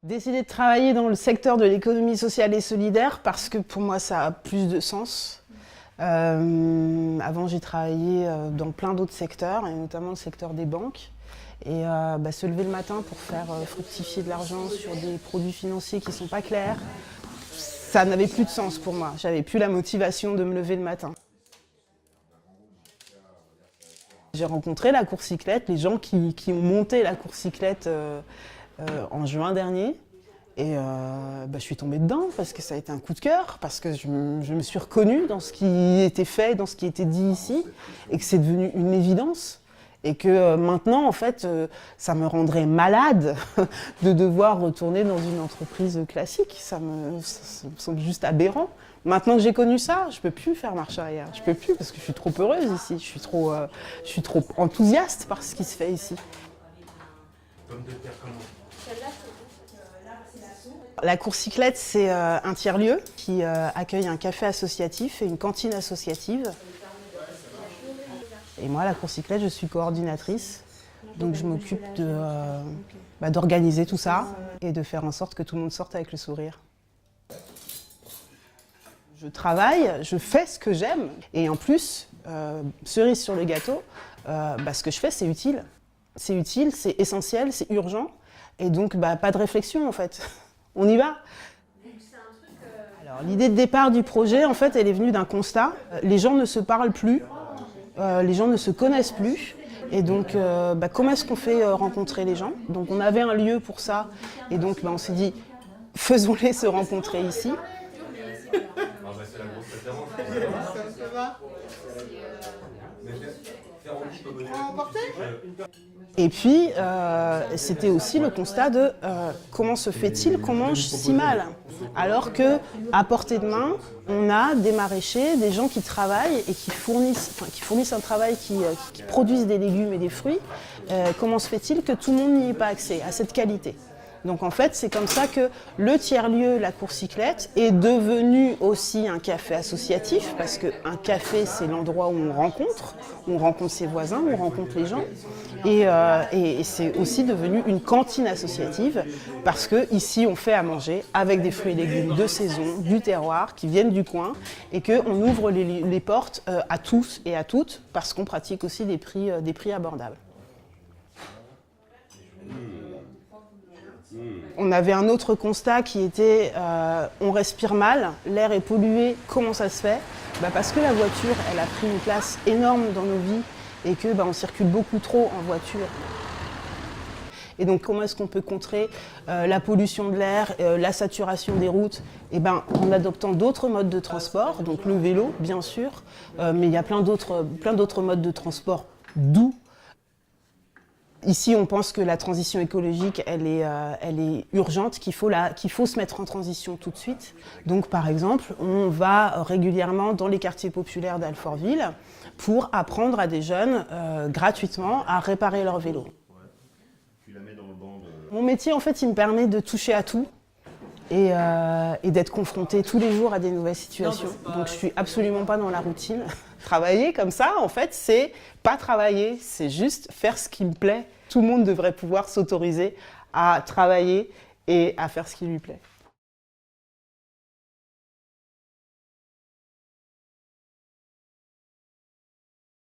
Décidé de travailler dans le secteur de l'économie sociale et solidaire parce que pour moi ça a plus de sens. Avant j'ai travaillé dans plein d'autres secteurs et notamment le secteur des banques. Et se lever le matin pour faire fructifier de l'argent sur des produits financiers qui ne sont pas clairs, ça n'avait plus de sens pour moi. J'avais plus la motivation de me lever le matin. J'ai rencontré la course cyclette, les gens qui ont monté la course cyclette en juin dernier. Et je suis tombée dedans parce que ça a été un coup de cœur, parce que je me suis reconnue dans ce qui était fait, dans ce qui était dit ici, et que c'est devenu une évidence. Et que maintenant, en fait, ça me rendrait malade de devoir retourner dans une entreprise classique. Ça me semble juste aberrant. Maintenant que j'ai connu ça, je ne peux plus faire marche arrière. Je ne peux plus parce que je suis trop heureuse ici. Je suis trop enthousiaste par ce qui se fait ici. Pomme de terre comment ? La course cyclette, c'est un tiers-lieu qui accueille un café associatif et une cantine associative. Et moi, la course cyclette, je suis coordinatrice. Donc je m'occupe d'organiser tout ça et de faire en sorte que tout le monde sorte avec le sourire. Je travaille, je fais ce que j'aime. Et en plus, cerise sur le gâteau, ce que je fais, c'est utile. C'est utile, c'est essentiel, c'est urgent. Et donc, pas de réflexion, en fait. On y va. Alors, l'idée de départ du projet, en fait, elle est venue d'un constat. Les gens ne se parlent plus, les gens ne se connaissent plus. Et donc, comment est-ce qu'on fait rencontrer les gens? Donc, on avait un lieu pour ça. Et donc, on s'est dit, faisons-les se rencontrer ici. C'est la grosse référence. Ça va? Et puis, c'était aussi le constat de comment se fait-il qu'on mange si mal? Alors qu'à portée de main, on a des maraîchers, des gens qui travaillent et qui fournissent un travail, qui produisent des légumes et des fruits. Comment se fait-il que tout le monde n'y ait pas accès à cette qualité? Donc en fait, c'est comme ça que le tiers-lieu, la course cyclette, est devenu aussi un café associatif, parce qu'un café, c'est l'endroit où on rencontre ses voisins, où on rencontre les gens. Et c'est aussi devenu une cantine associative, parce qu'ici, on fait à manger avec des fruits et légumes de saison, du terroir, qui viennent du coin, et qu'on ouvre les portes à tous et à toutes, parce qu'on pratique aussi des prix abordables. On avait un autre constat qui était on respire mal, l'air est pollué, comment ça se fait? Parce que la voiture, elle a pris une place énorme dans nos vies et que on circule beaucoup trop en voiture. Et donc comment est-ce qu'on peut contrer la pollution de l'air, la saturation des routes? En adoptant d'autres modes de transport, donc le vélo bien sûr, mais il y a plein d'autres modes de transport doux. Ici, on pense que la transition écologique, elle est urgente, qu'il faut se mettre en transition tout de suite. Donc, par exemple, on va régulièrement dans les quartiers populaires d'Alfortville pour apprendre à des jeunes gratuitement à réparer leur vélo. Mon métier, en fait, il me permet de toucher à tout et d'être confrontée tous les jours à des nouvelles situations. Donc, je suis absolument pas dans la routine. Travailler comme ça, en fait, c'est pas travailler, c'est juste faire ce qui me plaît. Tout le monde devrait pouvoir s'autoriser à travailler et à faire ce qui lui plaît.